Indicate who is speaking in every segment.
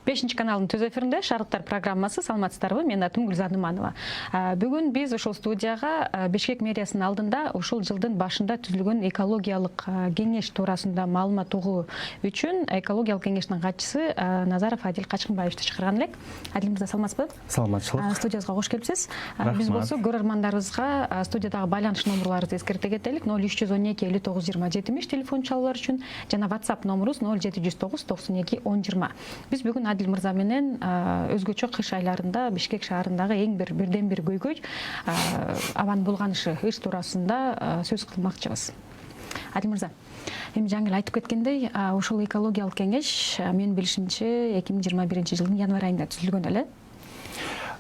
Speaker 1: 5 каналдын төз эфиринде Шарыктар программасы. Саламатсыздарбы? Менин атым Гүлзат Нуманова. Бүгүн биз ушул студияга Бишкек мэриясынын алдында ушул жылдын башында түзүлгөн экологиялык кеңеш туурасында маалымат угуу үчүн экологиялык кеңештин катчысы Назаров Адил Качкынбаевди чакырган элек. Адил мырза, саламатсызбы?
Speaker 2: Саламатчылык.
Speaker 1: Студиябызга кош келипсиз. Биз болсо көрөрмандарыбызга студиядагы байланыш номерлорубузду эскерте кетелик. 0312 59 20 70 телефон чалуулар үчүн жана WhatsApp номерубуз 0709 92 10 20. Биз бүгүн Адил мырза менен өзгөчө кыш айларында Бишкек шаарындагы эң бирден бир көйгөй абанын булганышы ыш туурасында сөз кылмакчыбыз. Адил мырза, эми жаңы эле айтып кеткендей, ушул экологиялык кеңеш менин билишимче 2021 жылдын январь айында түзүлгөн эле.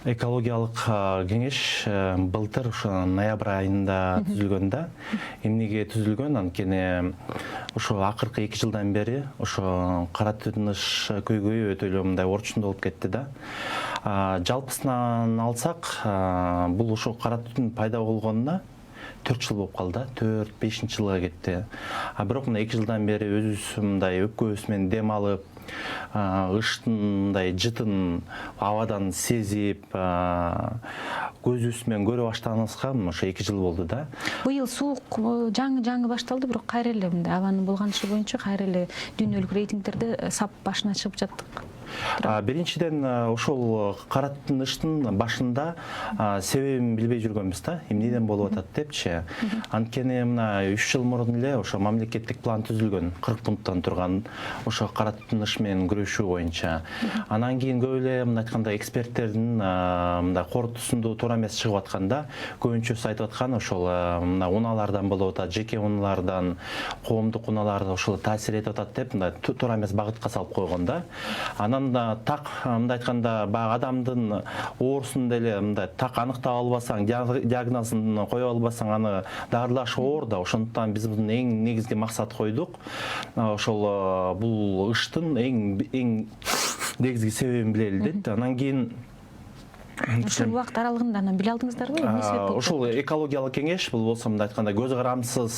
Speaker 2: Экологиялык кеңеш былтыр ушу ноябрь айында түзүлгөн да. Эмнеге түзүлгөн? Анткени ушу акыркы 2 жылдан бери ушу кара түтүн ыш көйгөйү өтө эле мындай орчундуу болуп кетти да. Жалпысынан алсак, бул ушу кара түтүн пайда болгонуна 4 жыл болуп калды, 4-5 жылга кетти. Бирок мына 2 жылдан бери өзүбүз мындай өпкөбүз менен дем алып, ыштын мындай жытын абадан сезип, көзүбүз менен көрө баштаганыбызга ошо 2 жыл болду да.
Speaker 1: Быйыл суук жаңы башталды, бирок кайра эле мындай абанын булганышы боюнча кайра эле дүйнөлүк рейтингдерде сап башына чыгып жаттык.
Speaker 2: Биринчиден ошол кара түтүн ыштын башында себебин билбей жүргөнбүз да, эмнеден болуп атат депчи. Анткени мына 3 жыл мурун эле ошо мамлекеттик план түзүлгөн, 40 пункттан турган ошо кара түтүн ыш менен күрөшүү боюнча. Анан кийин көп эле мындай айтканда эксперттердин мындай корутуусунда туура эмес чыгып атканда, көбүнчөсү айтып аткан ошол мына унаалардан болуп атат, жеке унаалардан, коомдук унаалардан ошол таасир этип атат деп мындай туура эмес багытка салып койгон да. Анан так мындай айтканда баягы адамдын оорусун деле мындай так аныктап албасаң, диагнозун кое албасаң, аны дарылаш оор да. Ошондуктан биз мунун эң негизги максат койдук. Ошол бул ыштын эң негизги себебин билели деп. Анан кийин
Speaker 1: ушул убакыт аралыгында анан биле алдыңыздарбы? Эмне себеп болуп?
Speaker 2: Ошол экологиялык кеңеш бул болсо мындай айтканда көз карамсыз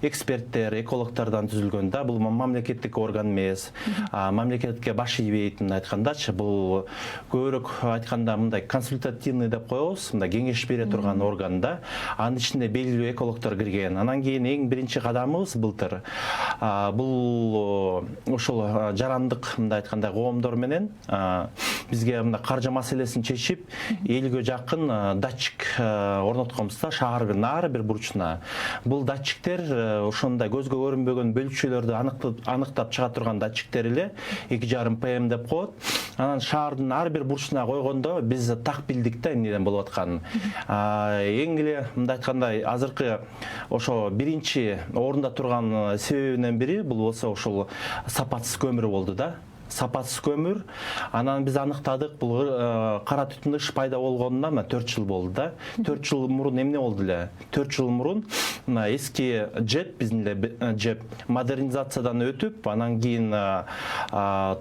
Speaker 2: эксперттер, экологтордон түзүлгөн да. Бул мамлекеттик орган эмес, мамлекетке баш ийбейт, мындай айткандачы. Бул көбүрөөк айтканда мындай консультативный деп коебуз, мындай кеңеш бере турган орган да. Анын ичинде белгилүү экологтор кирген. Анан кийин эң биринчи кадамыбыз былтыр бул ошол жарандык мындай айтканда коомдор менен бизге мындай каржы маселесин чечип, элге жакын датчик орнотконбуз да, шаардын ар бир бурчуна. Бул датчиктер ошондой көзгө көрүнбөгөн бөлүкчөлөрдү аныктап чыга турган датчиктер эле 2,5 ПМ деп коет. Анан шаардын ар бир бурчуна койгондо биз так билдик да эмнеден болуп атканын. Эң эле мындай айтканда азыркы ошо биринчи орунда турган себебинен бири бул болсо ошол сапатсыз көмүр болду да. Сапатсыз көмүр. Анан биз аныктадык, бул кара түтүн ыш пайда болгонуна 4 жыл болду да. 4 жыл мурун эмне болду эле? 4 жыл мурун мына эски JET, биздин эле JET модернизациядан өтүп, анан кийин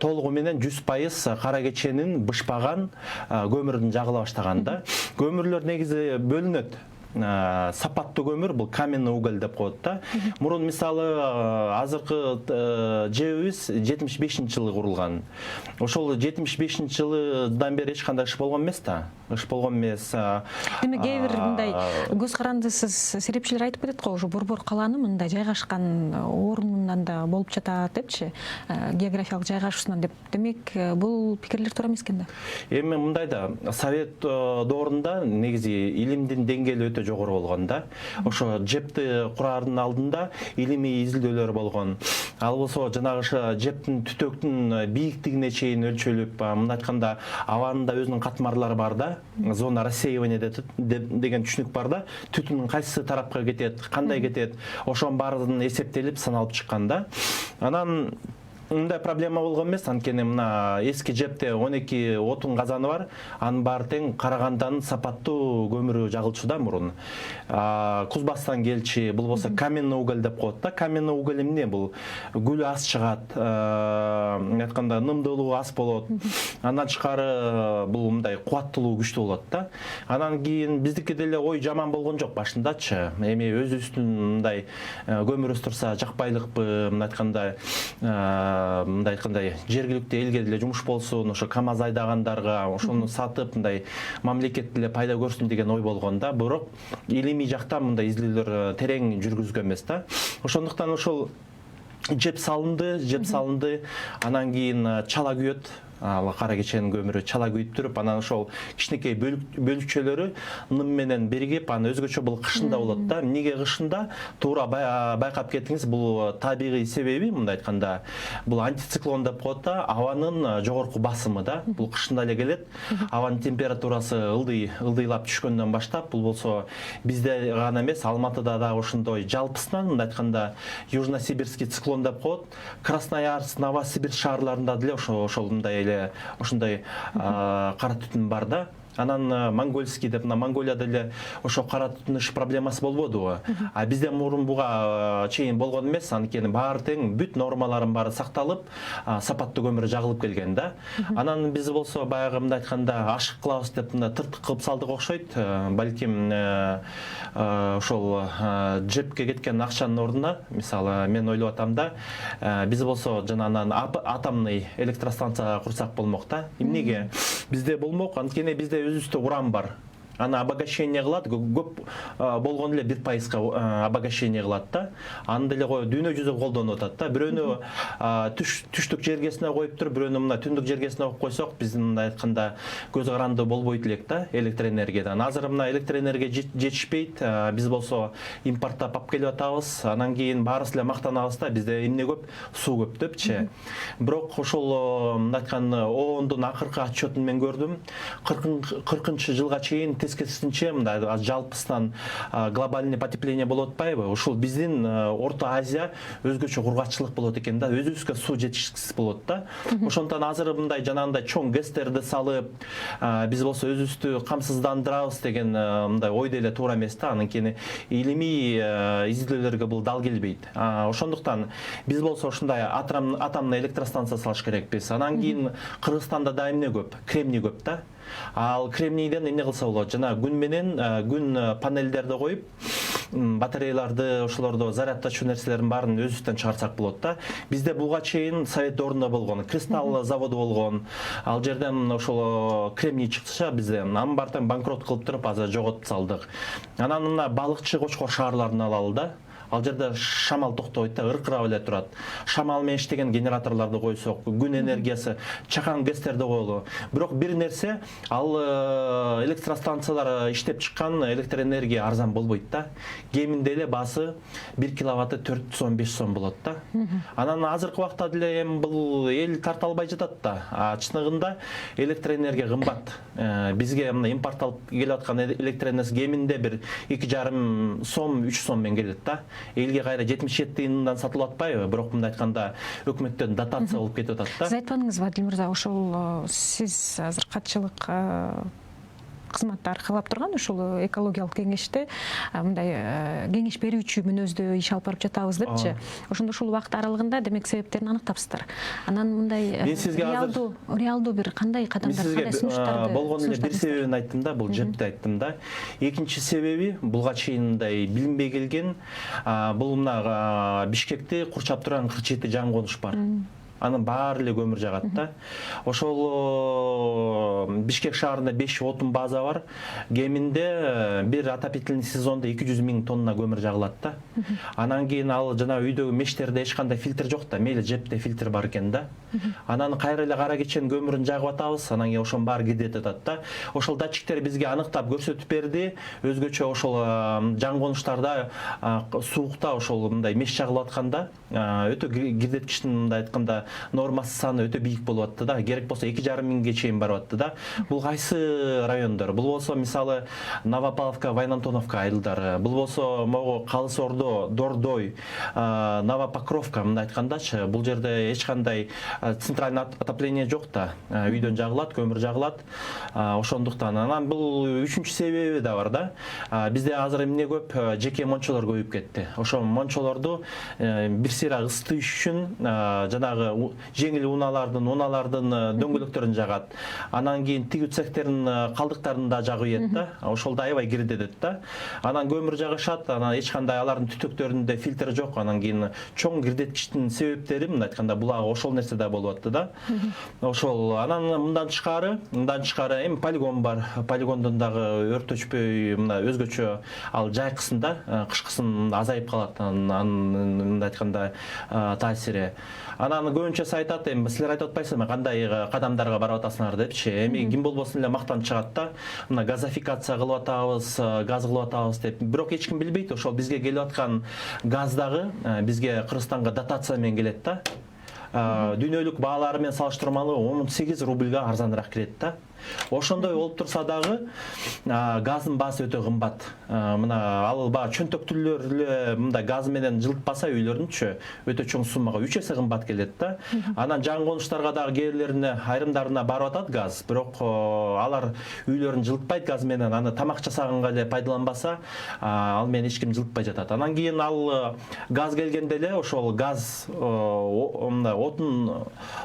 Speaker 2: толугу менен 100% кара кеченин бышпаган көмүрдүн жагыла баштаган да. Көмүрлөр негизи бөлүнөт. Сапаттуу көмүр, бул каменный уголь деп коет да. Мурун мисалы азыркы жебибиз 75-жылы курулган. Ошол 75-жылдан бери эч кандай ыш болгон эмес да. Ыш болгон эмес.
Speaker 1: Демек кээ бир мындай көз карандысыз серепчилер айтып кетет го, ошо борбор калаанын мындай жайгашкан орунунан да болуп жатат депчи, географиялык жайгашуусунан деп. Демек бул пикирлер туура эмес экен да.
Speaker 2: Эми мындай да, совет доорунда негизи илимдин деңгээли өтө жогору болгон да. Ошо JEPти курардын алдында илимий изилдөөлөр болгон. Ал болсо жанагы JEPтин түтөктүн бийиктигине чейин өлчөлүп, мындай айтканда абанында өзүнүн катмарлары бар да. Зона рассеивания деген түшүнүк бар да. Түтүн кайсы тарапка кетет, кандай кетет, ошонун баардыгын эсептелип саналып чыккан да. Анан мындай проблема болгон эмес, анткени мына эски JEPте 12 отун казаны бар, анын баары тең Караганданын сапаттуу көмүрү жагылчу да мурун. Кузбастан келчи, бул болсо каменный уголь деп коет да. Каменный уголь эмне? Бул гүлү аз чыгат, айтканда нымдуулугу аз болот. Андан тышкары бул мындай кубаттуулугу күчтүү болот да. Анан кийин биздики деле ой жаман болгон жок башындачы. Эми өзүбүздүн мындай көмүр өстүрсө жакпайлыкпы, мындай айтканда мындай айткандай жергиликтүү элге деле жумуш болсун, ошо КАМАЗ айдагандарга ошону сатып мындай мамлекет деле пайда көрсүн деген ой болгон да. Бирок илимий жактан мындай изилдөөлөр терең жүргүзгөн эмес да. Ошондуктан ошол жеп салынды, анан кийин чала күйөт. Ал кара кеченин көмүрү чала күйүп туруп, анан ошол кичинекей бөлүкчөлөрү ным менен биригип, анан өзгөчө бул кышында болот да. Эмнеге кышында? Туура байкап кеттиңиз, бул табигый себеби, мындай айтканда, бул антициклон деп коет да, абанын жогорку басымы да. Бул кышында эле келет. Абанын температурасы ылдыйлап түшкөндөн баштап, бул болсо бизде гана эмес, Алматыда да ошондой жалпысынан, мындай айтканда, Южно-Сибирский циклон деп коет. Красноярск, Новосибирск шаарларында деле ошол мындай эле ошондой кара түтүн бар да. Анан монгольский деп, Монголияда эле ошо кара түтүн проблемасы болбодубу? А бизде мурун буга чейин болгон эмес, анткени баары тең, бүт нормаларын баары сакталып, сапаттуу көмүр жагылып келген да. Анан биз болсо баягы мындай айтканда ашык кылабыз деп тыртык кылып салдык окшойт. Балким ошол жепке кеткен акчанын ордуна, мисалы, мен ойлоп атам да, биз болсо жана анан атомный электростанция курсак болмок да. Эмнеге? Бизде болмок, анткени бизде өзүбүздө уран бар. Аны обогащение кылат, көп болгон эле 1% обогащение кылат да. Аны деле дүйнө жүзү колдонуп атат да. Бирөөнү түштүк жергесине коюп туруп, бирөөнү мына түндүк жергесине коюп койсок, биз мындай айтканда көз каранды болбойт элек да, электр энергиядан. Азыр мына электр энергия жетишпейт, биз болсо импорттап алып келип атабыз. Анан кийин баарыбыз эле мактанабыз да, бизде эмне көп, суу көп депчи. Бирок ошол мындай айткан ООНдун акыркы отчетун мен көрдүм. 40-жылга чейин тескерисинче мындай жалпысынан глобальный потепление болуп атпайбы? Ушул биздин Орто Азия өзгөчө кургакчылык болот экен да, өзүбүзгө суу жетишсиз болот да. Ошондон азыр мындай жанагындай чоң гэстерди салып, биз болсо өзүбүздү камсыздандырабыз деген мындай ой деле туура эмес да. Анткени илимий изилдөөлөргө бул дал келбейт. Ошондуктан биз болсо ушундай атомный электростанция салыш керекпиз. Анан кийин Кыргызстанда да эмне көп? Кремний көп да. Ал кремнийден эмне кылса болот? Жана күн менен күн панелдерди коюп, батареяларды, ошолордо зарядтачу нерселердин баарын өзүбүздөн чыгарсак болот да. Бизде буга чейин Совет ордунда болгон, Кристалл заводу болгон. Ал жерден ошол кремний чыкса, бизде анын баарын банкрот кылып туруп, азыр жоготуп салдык. Анан мына балыкчы Кочкор шаарларын алалы да. Ал жерде шамал токтобойт да, ыркырап эле турат. Шамал менен иштеген генераторлорду койсок, күн энергиясы, чакан гэстерди коелу. Бирок бир нерсе, ал электростанциялар иштеп чыккан электр энергия арзан болбойт да. Кеминде эле баасы 1 киловатты 4 сом 5 сом болот да. Анан азыркы убакта деле эми бул эл тарта албай жатат да. Чыныгында электр энергия кымбат. Бизге мына импорт алып келип аткан электр энергиясы кеминде бир 2,5 сом 3 сом менен келет да. Элге кайра 77 тыйындан сатылып атпайбы? Бирок мындай айтканда өкмөттөн дотация болуп кетип атат да.
Speaker 1: Сиз айтпадыңызбы, Адил мырза, ошол сиз азыр катчылык кызматты аркылап турган ушул экологиялык кеңеште мындай кеңеш берүүчү мүнөздө иш алып барып жатабыз депчи. Ошондо ушул убакыт аралыгында демек себептерин аныктапсыздар. Анан мындай реалдуу бир кандай кадамдар, кандай сунуштарды
Speaker 2: болгон эле бир себебин айттым да, бул жепти айттым да. Экинчи себеби булга чейин мындай билинбей келген, бул мына Бишкекти курчап турган 47 жан конуш бар. Анын баары эле көмүр жагат да. Ошол Бишкек шаарында 5 отун база бар. Кеминде бир отопительный сезонда 200 000 тонна көмүр жагылат да. Анан кийин ал жана үйдөгү мештерде эч кандай фильтр жок да. Мейли жепте фильтр бар экен да. Анан кайра эле кара кеченин көмүрүн жагып атабыз. Анан кийин ошонун баары кирдет атат да. Ошол датчиктер бизге аныктап көрсөтүп берди. Өзгөчө ошол жан конуштарда суукта ошол мындай меш жагылып атканда өтө кирдеткичтин мындай айтканда нормасы саны өтө бийик болуп атты да. Керек болсо 2,5 миңге чейин барып атты да. Бул кайсы райондор? Бул болсо мисалы Новопавловка, Вайнантоновка айылдары. Бул болсо могу Калыс Ордо, Дордой, Новопокровка мындай айткандачы. Бул жерде эч кандай центральный отопление жок да. Үйдөн жагылат, көмүр жагылат. Ошондуктан анан бул үчүнчү себеби да бар да. Бизде азыр эмне көп? Жеке мончолор көбөйүп кетти. Ошол мончолорду бир сыйра ысытыш үчүн жанагы жеңіл уналардын дөңгөлөктөрүн жагат. Анан кийин тигүү цехтердин калдыктарын да жагып ийет да. Ошол да аябай кирет эдет да. Анан көмүр жагышат, анан эч кандай алардын түтөктөрүндө фильтр жок. Анан кийин чоң кирдеткичтин себептери мындай айтканда булагы ошол нерсе да болуп атты да. Ошол анан мындан тышкары эми полигон бар. Полигондон дагы өртөчпөй мына өзгөчө ал жайкысында, кышкысын азайып калат анын мындай айтканда таасири. Анан көбүнчөсү айтат, эми силер айтып атпайсызбы, кандай кадамдарга барып атасыңар депчи. Эми ким болбосун эле мактанып чыгат да. Мына газификация кылып атабыз, газ кылып атабыз деп. Бирок эч ким билбейт, ошол бизге келип аткан газ дагы бизге Кыргызстанга дотация менен келет да. Дүйнөлүк баалары менен салыштырмалуу 18 рубльга арзаныраак кирет да. Ошондой болуп турса дагы газдын баасы өтө кымбат. Мына ал баягы чөнтөктүүлөр эле мындай газ менен жылытпаса үйлөрүнчү өтө чоң суммага 3 эсе кымбат келет да. Анан жаңы конуштарга дагы кээ бирлерине айрымдарына барып атат газ, бирок алар үйлөрүн жылытпайт газ менен, аны тамак жасаганга эле пайдаланбаса, ал менен эч ким жылытпай жатат. Анан кийин ал газ келгенде эле ошол газ мындай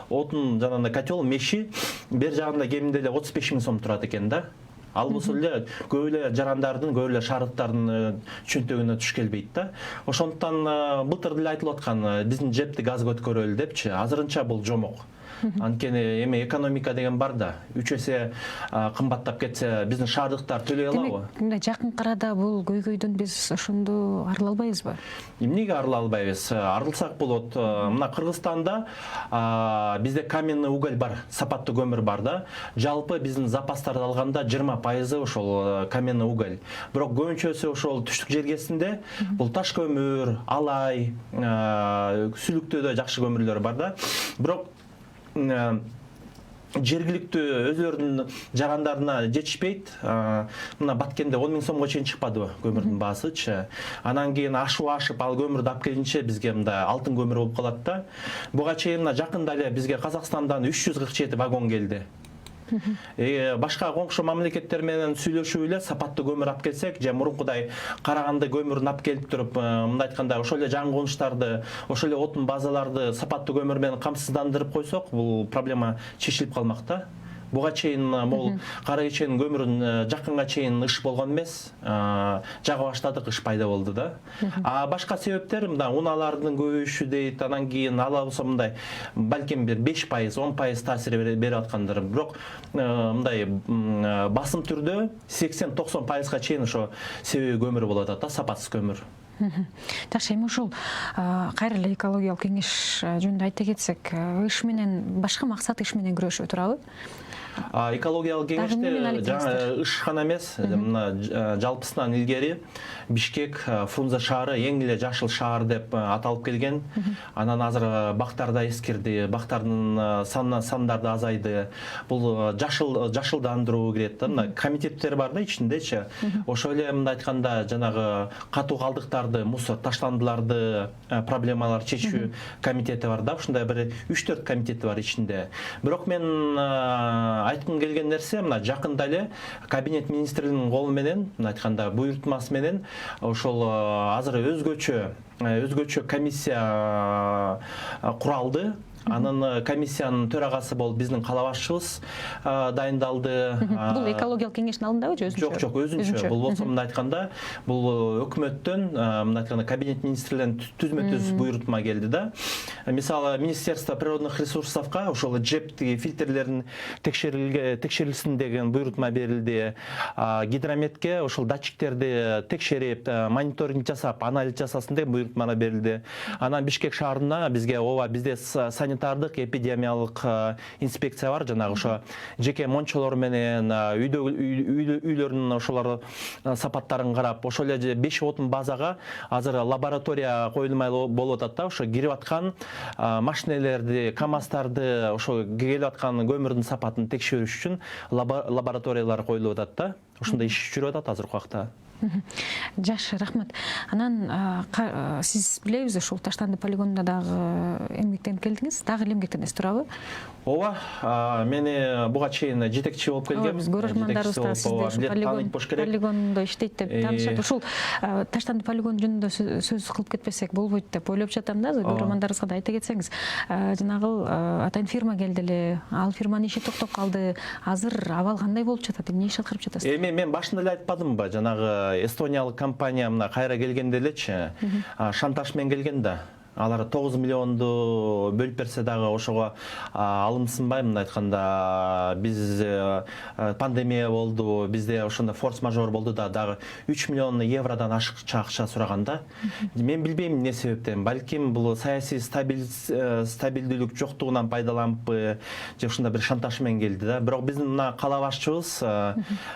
Speaker 2: отун жанагындай котел меши бер жагында кеминде эле 35 000 сом турат экен да. Ал болсо эле көп эле жарандардын, көп эле шаарыктардын чөнтөгүнө туш келбейт да. Ошондуктан былтыр деле айтылып аткан биздин жепти газга өткөрөлү депчи. Азырынча бул жомок. Анткени эми экономика деген бар да. 3 эсе кымбаттап кетсе, биздин шаардыктар төлөй алабы?
Speaker 1: Демек, жакын арада бул көйгөйдөн биз ошондо арыла албайбызбы?
Speaker 2: Эмнеге арыла албайбыз? Арылсак болот. Мына Кыргызстанда бизде каменный уголь бар, сапаттуу көмүр бар да. Жалпы биздин запастарды алганда 20% ошол каменный уголь. Бирок көбүнчөсү ошол түштүк жергесинде бул таш көмүр, алай, сүлүктөдө жакшы көмүрлөр бар да. Бирок жергиликтүү өзлөрүнүн жарандарына жетишпейт. Мына Баткенде 10 000 сомго чейин чыкпадыбы көмүрдүн баасычы. Анан кийин ашып ал көмүрдү алып келинче бизге мындай алтын көмүр болуп калат да. Буга чейин мына жакында эле бизге Казакстандан 347 вагон келди. Башка коңшу мамлекеттер менен сүйлөшүп эле сапаттуу көмүр алып келсек, же мурункудай Караганды көмүрүн алып келип туруп, мындай айтканда, ошол эле жаңы конуштарды, ошол эле отун базаларды сапаттуу көмүр менен камсыздандырып койсок, бул проблема чечилип калмак да. Буга чейин могул кара кеченин көмүрүн жакынга чейин ыш болгон эмес, жага баштадык, ыш пайда болду да. Башка себептер мына уналардын көбөйүшү дейт, анан кийин ала болсо мындай балким бир 5%, 10% таасир берип аткандыр. Бирок мындай басым түрдө 80-90%га чейин ошо себеби көмүр болуп атат да, сапатсыз көмүр.
Speaker 1: Жакшы, эми ушул кайра эле экологиялык кеңеш жөнүндө айта кетсек, иш менен башка максат иш менен күрөшүп турабы?
Speaker 2: Экологиялык кеңеште жаңы ыш гана эмес, мына жалпысынан илгери Бишкек, Фрунзе шаары эң эле жашыл шаар деп аталып келген. Анан азыр бактар да эскирди, бактардын сандары да азайды. Бул жашылдандыруу кирет да. Комитеттер бар да ичиндечи. Ошол эле мындай айтканда жанагы катуу калдыктарды, мусор таштандыларды проблемалар чечүү комитети бар да. Ушундай бир 3-4 комитети бар ичинде. Бирок мен айткым келген нерсе, мына жакында эле кабинет министринин колу менен, мына айтканда буйртмасы менен ошол азыр өзгөчө комиссия куралды. Анын комиссиянын төрагасы болуп биздин кала башчыбыз дайындалды.
Speaker 1: Бул экологиялык кеңештин алдындабы же өзүнчө?
Speaker 2: Жок, өзүнчө. Бул болсо мындай айтканда, бул өкмөттөн, мындай айтканда кабинет министрлеринин түзмө-түз буйрутма келди да. Мисалы, Министерство природных ресурсовго ошол жептиги фильтрлерин текшерилсин деген буйрутма берилди. Гидрометке ошол датчиктерди текшерип, мониторинг жасап, анализ жасасын деген буйрутма берилди. Анан Бишкек шаарына бизге бизде санитардык эпидемиялык инспекция бар, жанагы ошо жеке мончолор менен үйлөрүнүн ошолор сапаттарын карап, ошол эле 5 отун базага азыр лаборатория коюлмай болуп атат да. Ошо кирип аткан машинелерди, КАМАЗдарды, ошо келип аткан көмүрдүн сапатын текшериш үчүн лабораториялар коюлуп атат да. Ошондой иш жүрүп атат азыркы убакта.
Speaker 1: Жакшы, рахмат. Анан сиз билебиз, ушул Таштанды полигонунда дагы эмгектенип келдиңиз. Дагы эле эмгектенесиз, туурабы?
Speaker 2: Ооба, мени буга чейин жетекчи болуп келгем.
Speaker 1: Биз көрөрмандарыбыз да сизди полигондо иштейт деп таанышат. Ушул Таштанды полигону жөнүндө сөз кылып кетпесек болбойт деп ойлоп жатам да. Көрөрмандарыбызга да айта кетсеңиз. Жанагы атайын фирма келди эле, ал фирманын иши токтоп калды. Азыр абал кандай болуп жатат? Эмне иш аткарып жатасыз?
Speaker 2: Мен башында эле айтпадымбы, жанагы эстониялык компания мына кайра келгенде элечи, шантаж менен келген да. Алар 9 миллионду бөлүп берсе дагы ошого алымсынбай, мындай айтканда биз пандемия болду, бизде ошондо форс-мажор болду да, дагы 3 миллион евродон ашыкча акча сураганда, мен билбейм эмне себептен. Балким бул саясий стабилдүүлүк жоктугунан пайдаланып же ушундай бир шантаж менен келди да. Бирок биздин мына кала башчыбыз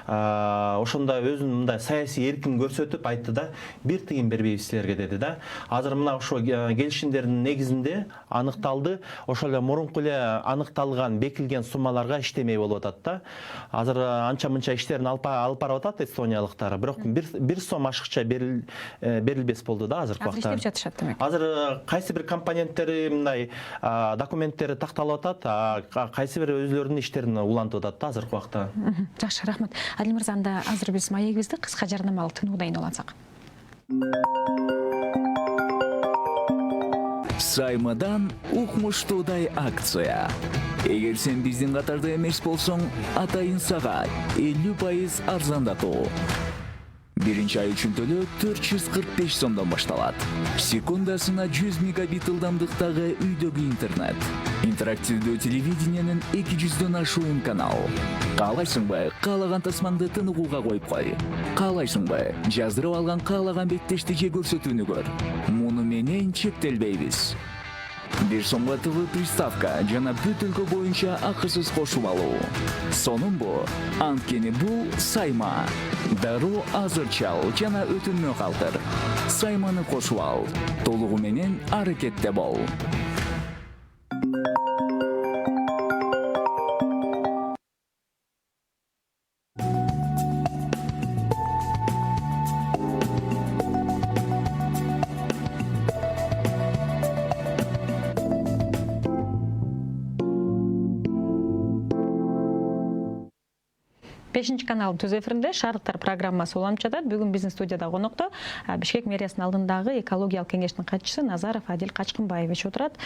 Speaker 2: ошондо өзүнүн мындай саясий эркин көрсөтүп айтты да, бир тыйын бербейбиз силерге деди да. Азыр мына ошо келишимдердин негизинде аныкталды, ошол эле мурунку эле аныкталган, бекилген суммаларга иштемей болуп атат да. Азыр анча-мынча иштерин алып барып атат эстониялыктар, бирок бир сом ашыкча берилбес болду да азыркы убакта.
Speaker 1: Азыр иштеп жатышат демек.
Speaker 2: Азыр кайсы бир компоненттери мындай документтери такталып атат, кайсы бир өзлөрүнүн иштерин улантып атат да азыркы убакта.
Speaker 1: Жакшы, рахмат. Адил мырза, анда азыр биз маегибизди кыска жарнамалык тынуудан улантсак.
Speaker 3: Саймадан укмуштуудай акция. Эгер сен биздин катарда эмес болсоң, атайын сага 50% арзандатуу. Биринчи ай үчүн төлөө 445 сомдон башталат. Секундасына 100 мегабит ылдамдыктагы үйдөгү интернет. Интерактивдүү телевидениянын 200дөн ашуун канал. Каалайсыңбы, каалаган тасмаңды тыныгууга коюп кой. Каалайсыңбы, жаздырып алган каалаган беттешти же көрсөтүүнү көр. Муну менен чектелбейбиз. Бир сомго ТВ приставка жана бүт өлкө боюнча акысыз кошуп алуу. Сонун анткени бул Сайма. Дароо азыр чал жана өтүнмө калтыр. Сайманы кошуп ал. Толугу менен аракетте бол.
Speaker 1: Бешинчи каналдын түз эфиринде Шарыктар программасы уланып жатат. Бүгүн биздин студияда конокто Бишкек мэриясынын алдындагы экологиялык кеңештин катчысы Назаров Адил Качкынбаевич отурат.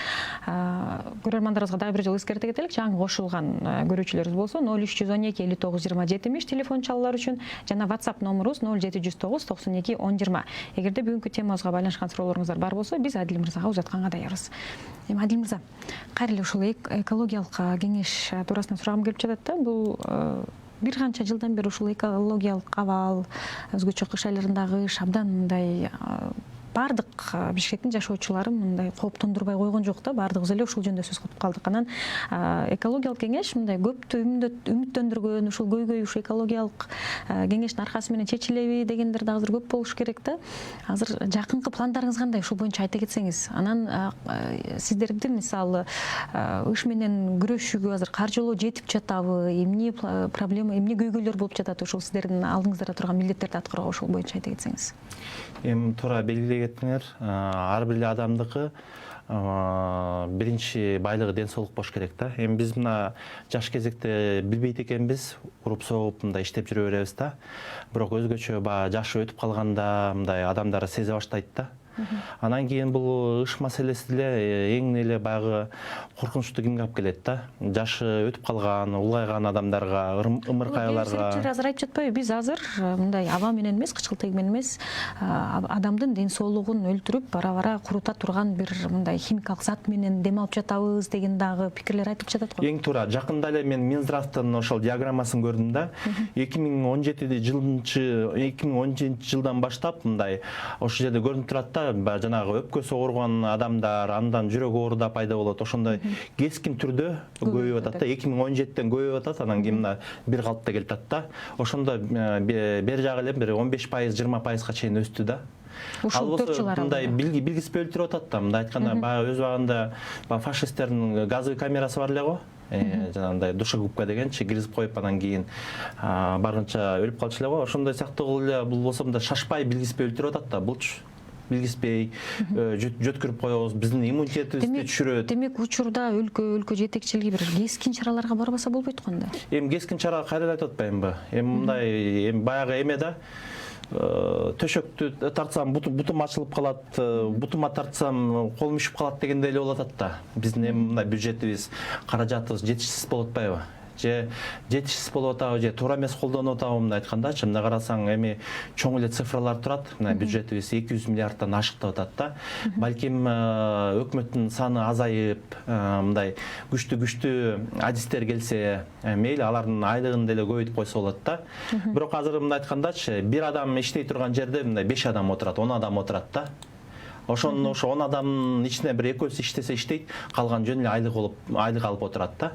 Speaker 1: Көрөрмандарыбызга дагы бир жолу эскерте кетелик. Жаңы кошулган көрүүчүлөрүбүз болсо 0312 59 20 телефон чалуулар үчүн жана WhatsApp номерубуз 0709 92 1020. Эгерде бүгүнкү темабызга байланышкан суроолоруңуздар бар болсо, биз Адил мырзага узатканга даярбыз. Адил мырза, кайра эле ушул экологиялык кеңеш туурасында сурагым келип жатат да. Бул бир канча жылдан бери ушул экологиялык абал, өзгөчө кыш айларындагы абдан мындай бардык Бишкектин жашоочуларын мындай кооптондурбай койгон жок да. Бардыгыбыз эле ушул жөнүндө сөз кылып калдык. Анан экологиялык кеңеш мындай көптү үмүттөндүргөн, ушул көйгөй ушу экологиялык кеңештин аркасы менен чечилеби дегендер да азыр көп болуш керек да. Азыр жакынкы пландарыңыз кандай? Ушул боюнча айта кетсеңиз. Анан сиздердин мисалы ыш менен күрөшүүгө азыр каржылоо жетип жатабы? Эмне проблема, эмне көйгөйлөр болуп жатат? Ушул сиздердин алдыңыздарда турган милдеттерди аткарууга ушул боюнча айта кетсеңиз.
Speaker 2: Туура белгилегендер, ар бир адамдыкы биринчи байлыгы ден соолук болуш керек да. Биз мына жаш кезекте билбейт экенбиз, уруп согуп мындай иштеп жүрө беребиз да. Бирок өзгөчө жашы өтүп калганда мындай адамдар сезе баштайт да. Анан кийин бул ыш маселеси деле эң эле баягы коркунучту кимге алып келет да? Жашы өтүп калган, улгайган адамдарга, ымыр кайгыларга.
Speaker 1: Азыр айтып жатпайбы? Биз азыр мындай аба менен эмес, кычкылтек менен эмес, адамдын ден соолугун өлтүрүп, бара-бара курута турган бир мындай химикалык зат менен дем алып жатабыз деген дагы пикирлер айтылып жатат го.
Speaker 2: Эң туура. Жакында эле мен Минздравтын ошол диаграммасын көрдүм да. 2017 жылдан баштап мындай ошол жерде көрүнүп турат да. Жанагы өпкөсү ооруган адамдар, андан жүрөк ооруда пайда болот. Ошондой кескин түрдө көбөйүп атат да. 2017ден көбөйүп атат, анан кийин бир калыпта келип атат да. Ошондо бер жагы эле бир 15%, 20%га чейин өстү да.
Speaker 1: Ушул 4 жыл аралыгында
Speaker 2: мындай билгиспей өлтүрүп атат да. Мындай айтканда, өз убагында фашисттердин газовый камерасы бар эле го. жанагындай душегубка дегенчи киргизип коюп анан кийин баргынча өлүп калчу эле го. Ошондой сыяктуу эле бул болсо мындай шашпай билгиспей өлтүрүп атат да булчу. Билгиспей жөткүрүп коебуз, биздин иммунитетибизди түшүрөт.
Speaker 1: Демек учурда өлкө жетекчилиги бир кескин чараларга барбаса болбойт го анда.
Speaker 2: Эми кескин чарага кайра айтып атпаймынбы? Эми мындай баягы эме да төшөктү тартсам бутум ачылып калат, бутума тартсам колум үшүп калат дегендей эле болуп атат да. Биздин эми мындай бюджетибиз, каражатыбыз жетишсиз болуп атпайбы? Же жетишсиз болуп атабы, же туура эмес колдонуп атабы мындай айткандачы. Мына карасаң эми чоң эле цифралар турат. Мына бюджетибиз 200 миллиардтан ашык деп атат да. Балким өкмөттүн саны азайып, мындай күчтүү адистер келсе, мейли алардын айлыгын деле көбөйтүп койсо болот да. Бирок азыр мындай айткандачы, бир адам иштей турган жерде мындай 5 адам отурат, 10 адам отурат да. Ошо 10 адамдын ичинде бир экөөсү иштесе иштейт, калган жөн эле айлык алып отурат да.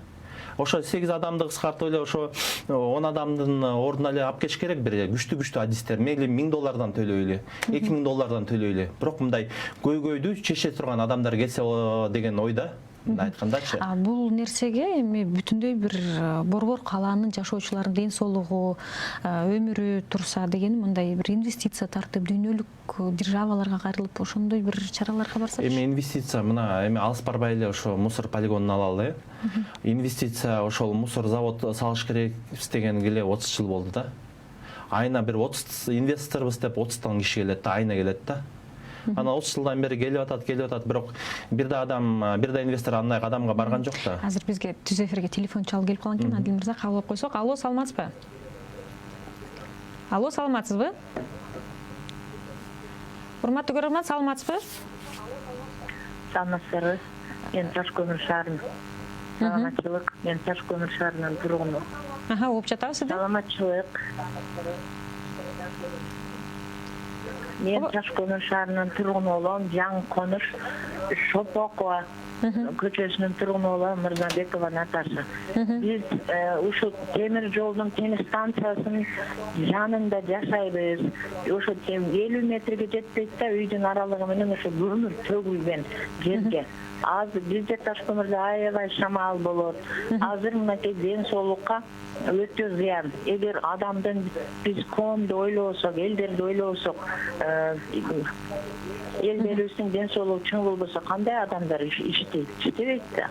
Speaker 2: Ошо 8 адамды кыскартып эле ошо 10 адамдын ордуна эле алып кетиш керек бир күчтүү адистер. Мейли $1000 төлөйлү, $2000 төлөйлү. Бирок мындай көйгөйдү чече турган адамдар келсе деген ойда. Айткандачы.
Speaker 1: Бул нерсеге эми бүтүндөй бир борбор калаанын жашоочуларынын ден соолугу, өмүрү турса деген мындай бир инвестиция тартып, дүйнөлүк державаларга кайрылып ошондой бир чараларга барсачы.
Speaker 2: Эми инвестиция мына эми алыс барбай эле ошо мусор полигонун алалы. Инвестиция ошол мусор завод салыш керекпиз деген келе 30 жыл болду да. Айына бир 30 инвесторбуз деп 30 киши келет да, айына келет да. Ана 30 жылдан бери келип атат, бирок бир да инвестор андай кадамга барган жок да.
Speaker 1: Азыр бизге түз эфирге телефон чалып келип калган экен, Адил мырза кабыл алып койсок. Алло, саламатсызбы? Алло, саламатсызбы? Урматтуу көрөрман, саламатсызбы?
Speaker 4: Саламатсызбы. Мен Ташкөмүр шаарынын. Саламатчылык. Мен Ташкөмүр шаарынын тургуну.
Speaker 1: Угуп жатабыз сизди.
Speaker 4: Саламатчылык. Мен Ташкөмүр шаарынын тургуну болом, Жаңы Конуш Шопокова көчөсүнүн тургуну болом, Мырзабекова Наташа. Биз ушул темир жолдун темир станциясынын жанында жашайбыз. Ошо 50 метрге жетпейт да, үйдүн аралыгы менен ошо көмүр төгүлгөн жерге. Азыр бизде Ташкөмүрдө аябай шамал болот. Азыр мынакей ден соолукка өтө зыян. Эгер адамдын биз коомду ойлосок, элдерди ойлосок, элдерибиздин ден соолугу чың болбосо кандай адамдар иштейт? Иштебейт да.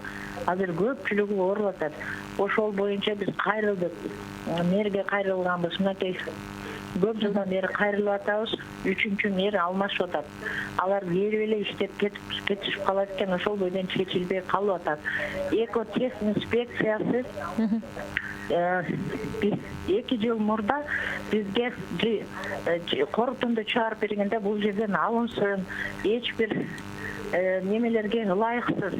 Speaker 4: Азыр көпчүлүгү ооруп атат. Ошол боюнча биз кайрылдык. Мэрге кайрылганбыз. Мынакей көп жылдан бери кайрылып атабыз. 3-чү мэр алмашып атат. Алар берип эле иштеп кетишип калат экен, ошол бойдон чечилбей калып атат. Экотех инспекциясы 2 жыл мурда бизге корутунду чыгарып бергенде бул жерден алынсын, эч бир немелерге ылайыксыз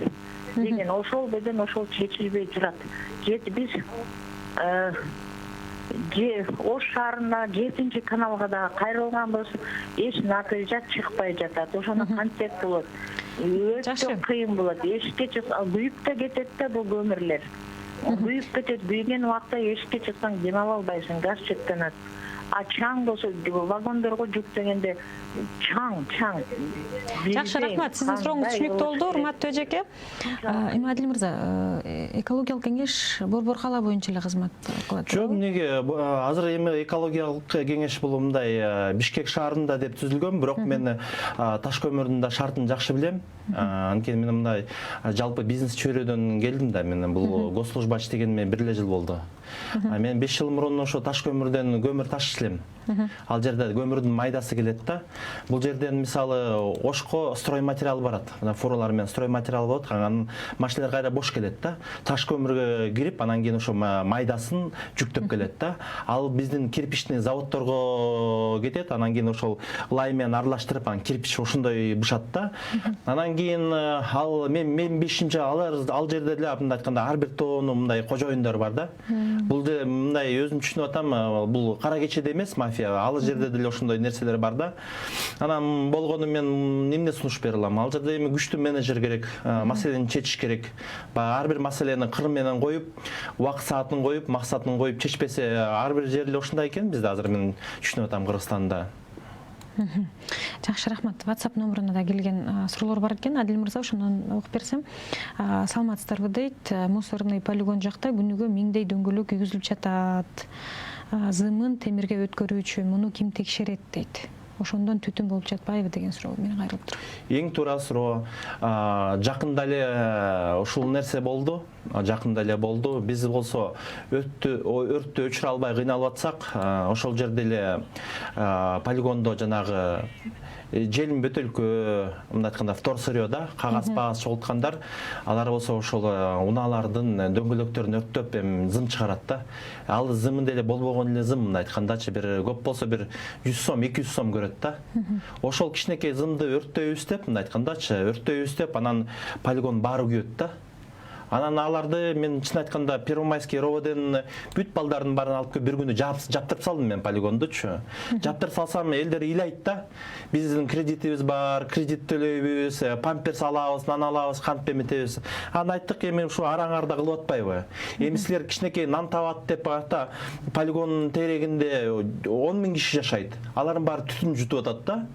Speaker 4: деген ошол бойдон ошол чечилбей турат. Биз Ош шаарына 7-каналга да кайрылганбыз, эч натыйжа чыкпай жатат. Ошону кантсек болот? Өтө кыйын болот. Эшикке күйүп да кетет да бул көмүрлөр. Күйүп кетет, күйгөн убакта эшикке чыксаң дем ала албайсың, газ чектенет. А чаң болсо вагондорго жүктөгөндө чаң.
Speaker 1: Жакшы, рахмат. Сиздин сурооңуз түшүнүктүү болду, урматтуу эжеке. Эми Адил мырза, экологиялык кеңеш борбор кала боюнча эле кызмат кылат.
Speaker 2: Жок, эмнеге азыр эми экологиялык кеңеш бул мындай Бишкек шаарында деп түзүлгөн, бирок мен Ташкөмүрдүн да шартын жакшы билем. Анткени мен мындай жалпы бизнес чөйрөдөн келдим да, мен бул госслужбач дегениме 1 жыл болду. Мен 5 жыл мурун ошо Ташкөмүрдөн көмүр ташып элем. Ал жерде көмүрдүн майдасы келет да. Бул жерден мисалы Ошко стройматериал барат. Фуралар менен стройматериал болот, анан машиналар кайра бош келет да. Ташкөмүргө кирип, анан кийин ошо майдасын жүктөп келет да. Ал биздин кирпичный заводдорго кетет, анан кийин ошол лай менен аралаштырып, анан кирпич ошондой бышат да. Анан кийин ал мен бишимче ал жерде эле мындай айтканда ар бир тоону мындай кожоюндар бар да. Бул мындай өзүм түшүнүп атам, бул кара кечеде эмес мафия, ал жерде деле ошондой нерселер бар да. Анан болгону мен эмне сунуш бере алам? Ал жерде эми күчтүү менеджер керек, маселени чечиш керек. Ар бир маселени кырын менен коюп, убакыт саатын коюп, максатын коюп чечпесе, ар бир жер эле ошондой экен бизде азыр мен түшүнүп атам Кыргызстанда.
Speaker 1: Жакшы, рахмат. WhatsApp номеруна да келген суроолор бар экен. Адил мырза, ошондон окуп берсем. Саламатсыздарбы дейт. Мусорный полигон жакта күнүгө миңдей дөңгөлөк үйгүзүлүп жатат. Зымын темирге өткөрүүчү, муну ким текшерет дейт. Ошондон түтүн болуп жатпайбы деген суроо менен кайрылып тур.
Speaker 2: Эң туура суроо. Жакында эле ушул нерсе болду. Жакында эле болду. Биз болсо өрттү өчүрө албай кыйналып атсак, ошол жерде эле полигондо жанагы желим бөтөлкө, мындай айтканда вторсырьёда кагаз чогулткандар, алар болсо ошол унаалардын дөңгөлөктөрүн өрттөп зым чыгарат да. Ал зымын деле болбогон эле зым, мындай айткандачы, бир көп болсо бир 100 сом, 200 сом көрөт да. Ошол кичинекей зымды өрттөйбүз деп, мындай айткандачы, өрттөйбүз деп, анан полигон баары күйөт да. Анан аларды мен чын айтканда Первомайский РОВДнын бүт балдарын барын алып келип бир күнү жаптырып салдым мен полигондучу. Жаптырып салсам элдер ыйлайт да. Биздин кредитибиз бар, кредит төлөйбүз, памперс алабыз, нан алабыз, кантип эметебиз. Аны айттык, эми ушу араңарда кылып атпайбы? Эми силер кичинекей нан табат деп ата полигондун тегерегинде 10 000 киши жашайт. Алардын баары түтүн жутуп атат да.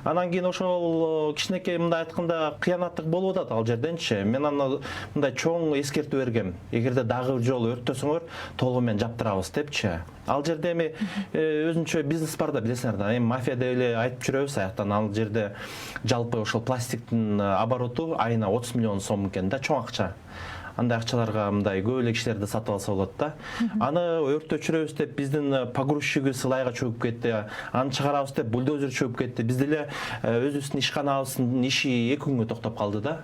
Speaker 2: Анан кийин ошол кичинекей мындай айтканда кыянаттык болуп атат ал жерденчи. Мен аны мындай чоң эскертүү бергем. Эгерде дагы бир жолу өрттөсөңөр, толугу менен жаптырабыз депчи. Ал жерде эми өзүнчө бизнес бар да, билесиңер да. Эми мафия деп эле айтып жүрөбүз аяктан. Ал жерде жалпы ошол пластиктин обороту айына 30 миллион сом экен да, чоң акча. Андай акчаларга мындай көп эле кишилерди сатып алса болот да. Аны өрттө өчүрөбүз деп биздин погрузчиги сылайга чөгүп кетти. Аны чыгарабыз деп бульдозер чөгүп кетти. Бизде эле өзүбүздүн ишканабыздын иши 2 күнгө токтоп калды да.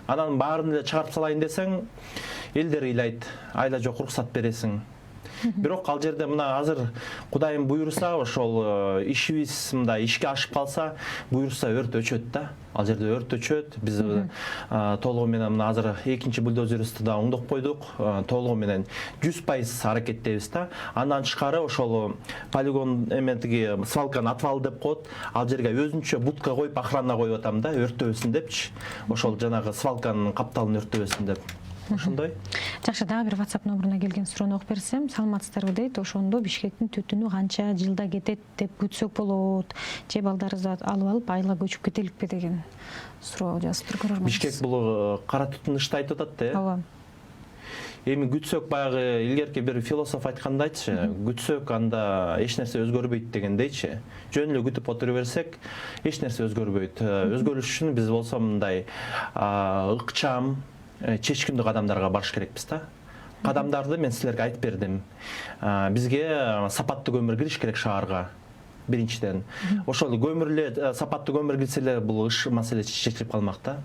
Speaker 2: Анан баарын эле чыгарып салайын десең, элдер ыйлайт, айла жок уруксат бересиң. Бирок ал жерде мына азыр Кудайым буйруса, ошол ишибиз мындай ишке ашып калса, буйруса өрт өчөт да. Ал жерде өрт өчөт. Биз толугу менен мына азыр экинчи бульдозерибизди да оңдоп койдук. Толугу менен 100% аракеттебиз да. Андан тышкары ошол полигон эметиги свалканы отвал деп коет. Ал жерге өзүнчө будка коюп, охрана коюп атам да, өрттөбөсүн депчи. Ошол жанагы свалканын капталын өрттөбөсүн деп. Ошондой.
Speaker 1: Жакшы, дагы бир WhatsApp номеруна келген суроону окуп берсем, саламатсыздарбы дейт. Ошондо Бишкектин түтүнү канча жылда кетет деп күтсөк болот. Же балдарыбызды алып айла көчүп кетеликпи деген суроо жазыптыр көрөрмөн.
Speaker 2: Бишкек бул кара түтүн ышты айтып атат да.
Speaker 1: Ооба.
Speaker 2: Эми күтсөк баягы илгерки бир философ айткандайчы, күтсөк анда эч нерсе өзгөрбөйт дегендейчи. Жөн эле күтүп отура берсек, эч нерсе өзгөрбөйт. Өзгөрүш үчүн биз болсо мындай ыкчам, чечкиндүү кадамдарга барыш керекпиз да. Кадамдарды мен силерге айтып бердим. Бизге сапаттуу көмүр кириш керек шаарга. Биринчиден. Ошол көмүр эле сапаттуу көмүр кирсе эле бул ыш маселе чечилип калмак да.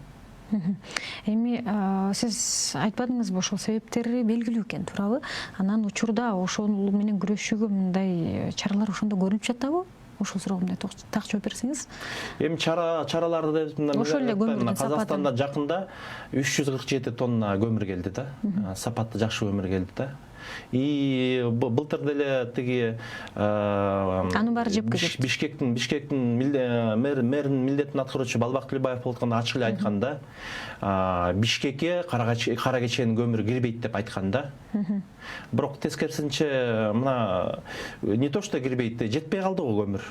Speaker 1: Эми сиз айтпадыңызбы, ошол себептери белгилүү экен, туурабы? Анан учурда ошол менен күрөшүүгө мындай чаралар ошондо көрүлүп жатабы? Ошол суроого мындай так жооп берсеңиз.
Speaker 2: Эми чараларды
Speaker 1: ошол эле көмүрдүн
Speaker 2: Казакстанда жакында 347 тонна көмүр келди да. Сапаттуу жакшы көмүр келди да. И былтыр деле тиги
Speaker 1: анын баары жеп кетет.
Speaker 2: Бишкектин мэринин милдетин аткаруучу Балбак Тилебаев болуп ачык эле айткан да. Бишкекке кара кеченин көмүрү кирбейт деп айткан да. Бирок тескерисинче мына не то что кирбейт, жетпей калды го көмүр.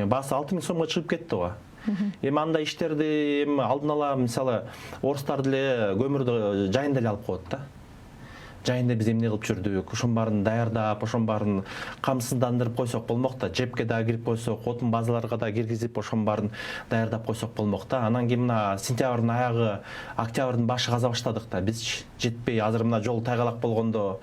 Speaker 2: Баасы 6 000 сомго чыгып кетти го. Эми андай иштерди алдын ала мисалы орустар деле көмүрдү жайында эле алып коет да. Жайында биз эмне кылып жүрдүк, ошонун баарын даярдап, ошонун баарын камсыздандырып койсок болмок да, жепке да кирип койсок, отун базаларга да киргизип, ошонун баарын даярдап койсок болмок да. Анан кийин мына сентябрдын аягы, октябрдын башы каза баштадык да. Биз жетпей, азыр мына жол тайгалак болгондо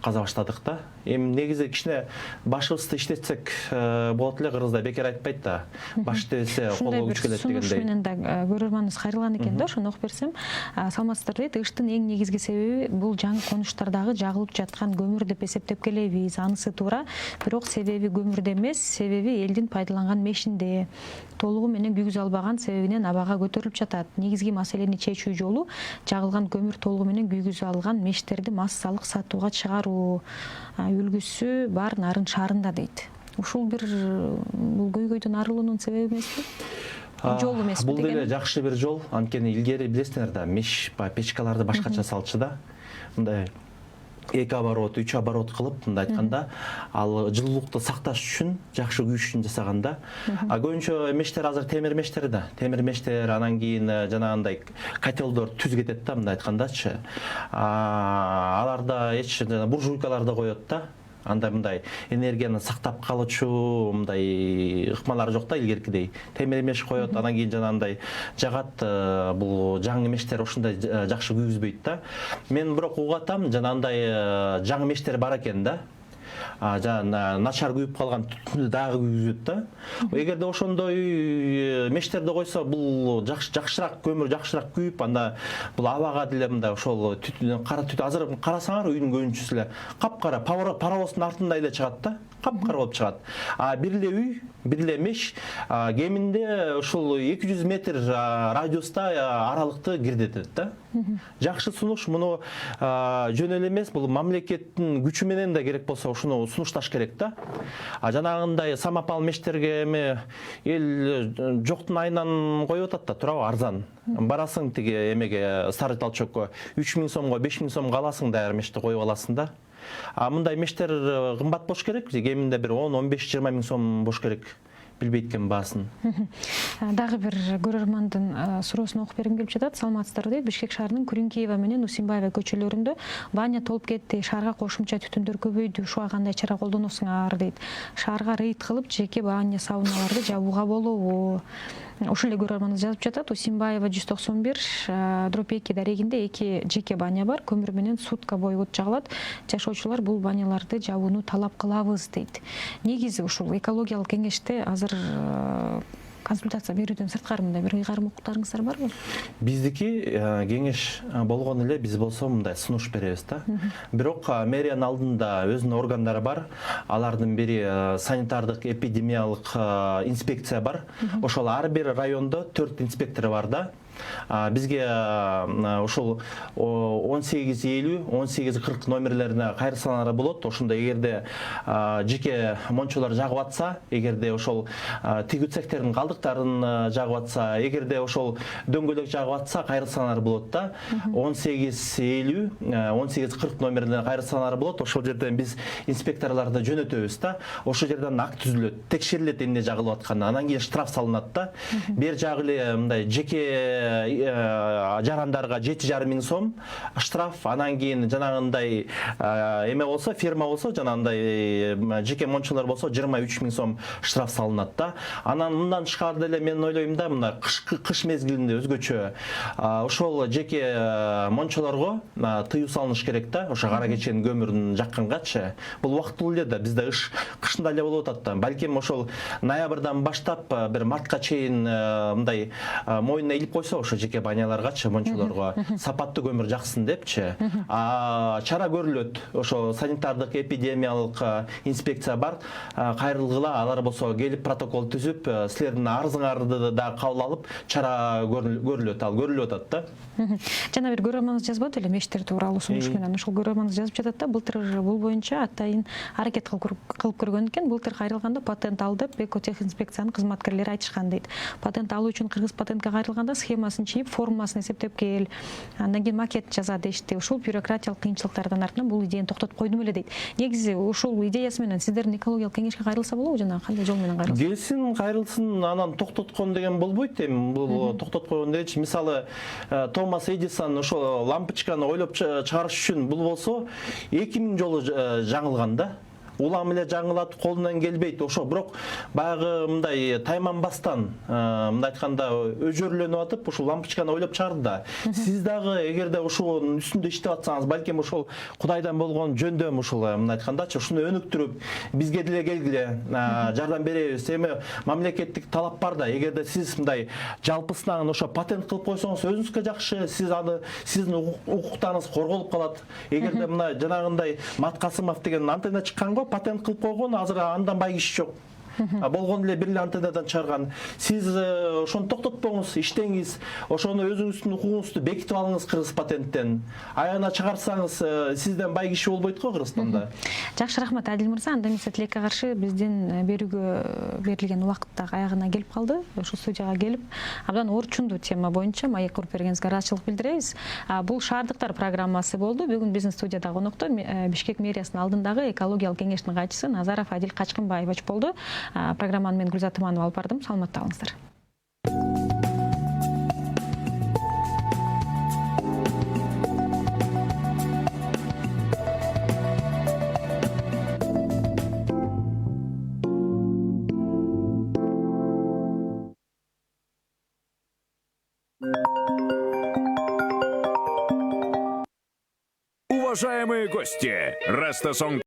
Speaker 2: каза баштадык да. Эми негизи кичине башыбызды иштетсек болот эле, кыргызда бекер айтпайт да. Баш иштесе колго күч келет дегендей.
Speaker 1: Сунуш менен да көрөрманыбыз кайрылган экен да, ошону окуп берсем. Саламатсыздар дейт, ыштын эң негизги себеби бул жаңы конуштардагы жагылып жаткан көмүр деп эсептеп келебиз. Анысы туура, бирок себеби көмүрдө эмес, себеби элдин пайдаланган мешинде. Толугу менен күйгүзө албаган себебинен абага көтөрүлүп жатат. Негизги маселени чечүү жолу жагылган көмүр толугу менен күйгүзө алган мештерди массалык сатууга чыгаруу. Үлгүсү бар Нарын шаарында дейт. Ушул бир бул көйгөйдөн арылуунун себеби эмеспи? Жол эмеспи деген.
Speaker 2: Бул деле жакшы бир жол. Анткени илгери билесиңер да, печкаларды башкача салчу да. Мындай 2 оборот, 3 оборот кылып, мындай айтканда, ал жылуулукту сакташ үчүн, жакшы күйүш үчүн жасаганда. А көбүнчө мештер азыр темир мештер да. Темир мештер анан кийин жанагындай котелдор түз кетет да, мындай айткандачы. Аларда эч буржуйкалар да коет да. Андай мындай энергияны сактап калуучу мындай ыкмалар жок да илгеркидей. Темир меш коет, анан кийин жанагындай жагат, бул жаңы мештер ошондой жакшы күйгүзбөйт да. Мен бирок угатам, жанагындай жаңы мештер бар экен да. Начар күйүп калган түтүндү дагы күйгүзөт да. Эгерде ошондой мештерди койсо, бул жакшыраак көмүр жакшыраак күйүп, анда бул абага деле мындай ошол түтүн, кара түтүн, азыр карасаңар үйдүн көбүнчөсү эле капкара паровоздун артында эле чыгат да. Капкара болуп чыгат. Бир эле үй, бир эле меш кеминде ушул 200 метр радиуста аралыкты кирдетет да. Жакшы сунуш, муну жөн эле эмес, бул мамлекеттин күчү менен да керек болсо ушуну сунушташ керек да. Жанагындай самопал мештерге эме эл жоктун айынан коюп атат да, туурабы, арзан. Барасың тиги эмеге, Старый Толчокко 3000 сомго, 5000 сомго аласың да, мешти коюп аласың да. Мындай мештер кымбат болуш керек, кеминде бир 10-15-20 миң сом болуш керек. Билбейт экен баасын.
Speaker 1: Дагы бир көрөрмандын суроосун окуп бергим келип жатат. Саламатсыздарбы дейт. Бишкек шаарынын Күрүнкиева менен Усимбаева көчөлөрүндө баня толуп кетти. Шаарга кошумча түтүндөр көбөйдү. Ушуга кандай чара колдоносуңар дейт. Шаарга рейд кылып, жеке баня сауналарды жабууга болобу? Ушул эле көрөрманыбыз жазып жатат. Усимбаева 191/2 дарегинде 2 жеке баня бар. Көмүр менен сутка бою от жагылат. Жашоочулар бул баняларды жабууну талап кылабыз дейт. Негизи ушул экологиялык кеңеште азыр консультация берүүдөн сырткары мындай бир ыйгарым укуктарыңыздар барбы?
Speaker 2: Биздики кеңеш болгон эле, биз болсо мындай сунуш беребиз да. Бирок мэриянын алдында өзүнүн органдары бар. Алардын бири санитардык эпидемиялык инспекция бар. Ошол ар бир райондо 4 инспектор бар да. Бизге ушул 1850, 1840 номерлерине кайрылсаңар болот. Ошондо эгерде жеке мончолор жагып атса, эгерде ошол тигүү цехтердин калдыктарын жагып атса, эгерде ошол дөңгөлөк жагып атса, кайрылсаңар болот да. 1850, 1840 номерине кайрылсаңар болот. Ошол жерден биз инспекторлорду жөнөтөбүз да. Ошол жерден акт түзүлөт, текшерилет эмне жагылып атканы. Анан кийин штраф салынат да. Бир жагы эле мындай жеке жарандарга 7,5 миң сом штраф, анан кийин жанагындай эме болсо, фирма болсо, жанагындай жеке мончолор болсо 23 миң сом штраф салынат да. Анан мындан тышкары эле мен ойлойм да, мына кыш мезгилинде өзгөчө ошол жеке мончолорго тыюу салыныш керек да, ошо кара кеченин көмүрүн жаккангачы. Бул убактылуу эле да, бизде кышында эле болуп атат да. Балким ошол ноябрдан баштап бир мартка чейин мындай моюнуна илип койсо, ошо жеке баняларгачы, мончолорго сапаттуу көмүр жаксын депчи. Чара көрүлөт. Ошо санитардык эпидемиялык инспекция бар. Кайрылгыла, алар болсо келип протокол түзүп, силердин арызыңарды да кабыл алып, чара көрүлөт, ал көрүлүп атат да.
Speaker 1: Жана бир көрөрманыбыз жазбады эле мештер тууралуу сунуш менен. Ошол көрөрманыбыз жазып жатат да, былтыр бул боюнча атайын аракет кылып көргөн экен. Былтыр кайрылганда патент ал деп Экотех инспекциянын кызматкерлери айтышкан дейт. Патент алуу үчүн кыргыз патентке кайрылганда схемасын чийип, формуласын эсептеп кел, андан кийин макет жаза дешти. Ушул бюрократиялык кыйынчылыктардан артынан бул идеяны токтотуп койдум эле дейт. Негизи ушул идеясы менен сиздердин экологиялык кеңешке кайрылса болобу, жана кандай жол менен кайрылса?
Speaker 2: Келсин, кайрылсын, анан токтоткон деген болбойт эми. Бул токтоткон дегенчи, мисалы Томас Эдисон ошол лампочканы ойлоп чыгарыш үчүн бул болсо 2000 жолу жаңылган да. Улам эле жаңылат, колунан келбейт. Ошо бирок баягы мындай тайманбастан, мындай айтканда өжөрлөнүп атып, ушул лампочканы ойлоп чыгарды да. Сиз дагы эгерде ушунун үстүндө иштеп атсаңыз, балким ошол Кудайдан болгон жөндөм ушул мындай айткандачы, ушуну өнүктүрүп, бизге деле келгиле, жардам беребиз. Эми мамлекеттик талап бар да. Эгерде сиз мындай жалпысынан ошо патент кылып койсоңуз, өзүңүзгө жакшы, сиздин укуктарыңыз корголуп калат. Эгерде мына жанагындай Мат Касымов деген антенна чыкканго патент кылып койгон, азыр андан бай киши жок. болгон эле бир эле антеннадан чыгарган. Сиз ошону токтотпоңуз, иштеңиз, ошону өзүңүздүн укугуңузду бекитип алыңыз кыргыз патенттен. Аягына чыгарсаңыз, сизден бай киши болбойт го Кыргызстанда.
Speaker 1: Жакшы, рахмат Адил мырза. Анда эмесе тилекке каршы биздин берүүгө берилген убакыт дагы аягына келип калды. Ошол студияга келип, абдан орчундуу тема боюнча маек куруп бергениңизге ыраазычылык билдиребиз. Бул шаардыктар программасы болду. Бүгүн биздин студияда конокто Бишкек мэриясынын алдындагы экологиялык кеңештин катчысы Назаров Адил Качкынбаевич болду. Программаны мен Гүлзат Иманова алып бардым. Саламатта болуңуздар.
Speaker 5: Уважаемые гости, Растасон